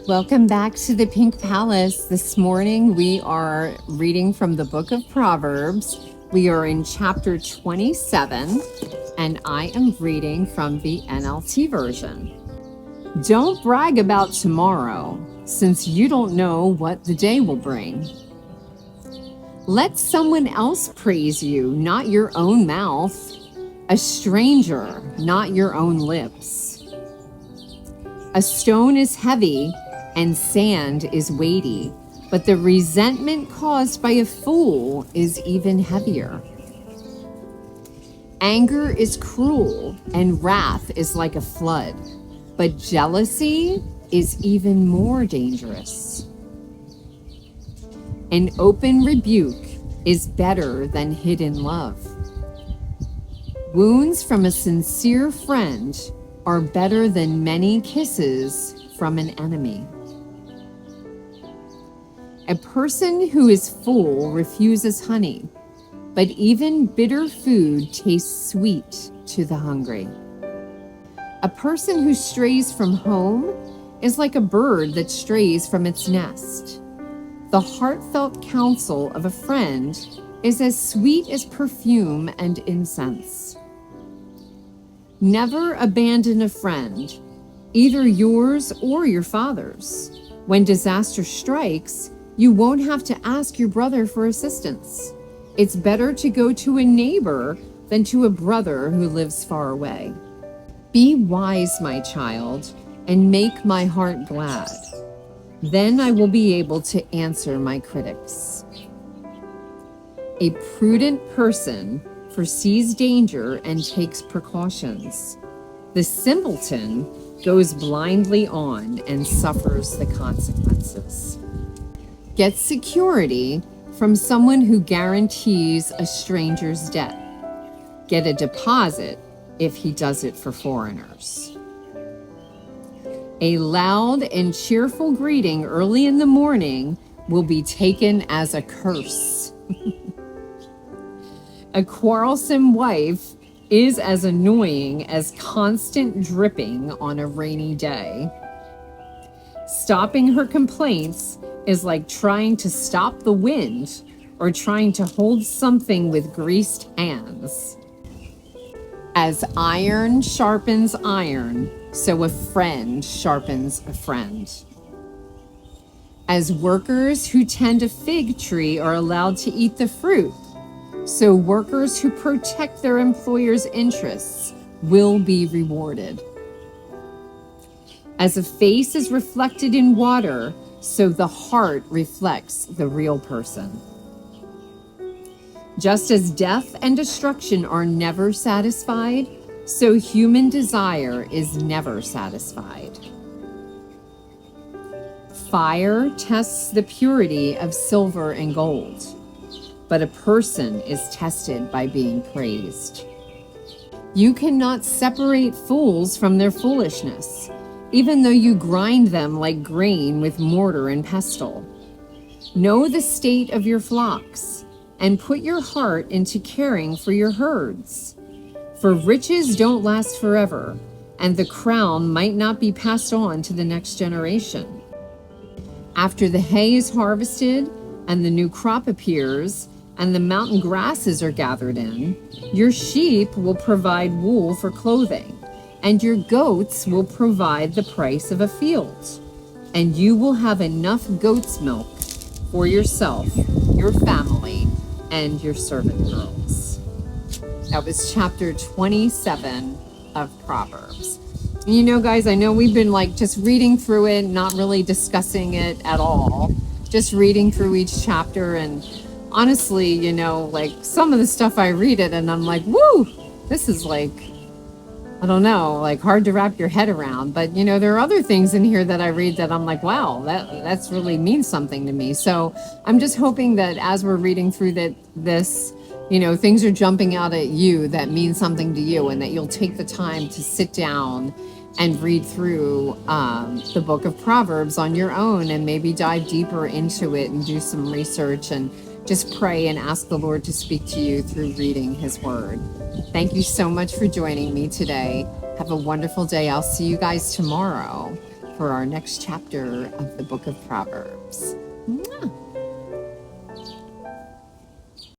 Welcome back to the Pink Palace. This morning we are reading from the Book of Proverbs. We are in chapter 27, and I am reading from the NLT version. Don't brag about tomorrow, since you don't know what the day will bring. Let someone else praise you, not your own mouth, a stranger, not your own lips. A stone is heavy and sand is weighty, but the resentment caused by a fool is even heavier. Anger is cruel and wrath is like a flood, but jealousy is even more dangerous. An open rebuke is better than hidden love. Wounds from a sincere friend are better than many kisses from an enemy. A person who is full refuses honey, but even bitter food tastes sweet to the hungry. A person who strays from home is like a bird that strays from its nest. The heartfelt counsel of a friend is as sweet as perfume and incense. Never abandon a friend, either yours or your father's. When disaster strikes, you won't have to ask your brother for assistance. It's better to go to a neighbor than to a brother who lives far away. Be wise, my child, and make my heart glad. Then I will be able to answer my critics. A prudent person foresees danger and takes precautions. The simpleton goes blindly on and suffers the consequences. Get security from someone who guarantees a stranger's debt. Get a deposit if he does it for foreigners. A loud and cheerful greeting early in the morning will be taken as a curse. A quarrelsome wife is as annoying as constant dripping on a rainy day. Stopping her complaints is like trying to stop the wind or trying to hold something with greased hands. As iron sharpens iron, so a friend sharpens a friend. As workers who tend a fig tree are allowed to eat the fruit, so workers who protect their employer's interests will be rewarded. As a face is reflected in water, so the heart reflects the real person. Just as death and destruction are never satisfied, so human desire is never satisfied. Fire tests the purity of silver and gold, but a person is tested by being praised. You cannot separate fools from their foolishness, even though you grind them like grain with mortar and pestle. Know the state of your flocks, and put your heart into caring for your herds. For riches don't last forever, and the crown might not be passed on to the next generation. After the hay is harvested, and the new crop appears, and the mountain grasses are gathered in, your sheep will provide wool for clothing, and your goats will provide the price of a field. And you will have enough goat's milk for yourself, your family, and your servant girls. That was chapter 27 of Proverbs. And you know, guys, I know we've been just reading through it, not really discussing it at all, just reading through each chapter. And honestly, some of the stuff I read it and I'm like, woo, this is I don't know, hard to wrap your head around. But, there are other things in here that I read that I'm like, wow, that's really means something to me. So I'm just hoping that as we're reading through this, things are jumping out at you that mean something to you, and that you'll take the time to sit down and read through the Book of Proverbs on your own, and maybe dive deeper into it and do some research and just pray and ask the Lord to speak to you through reading his word. Thank you so much for joining me today. Have a wonderful day. I'll see you guys tomorrow for our next chapter of the Book of Proverbs.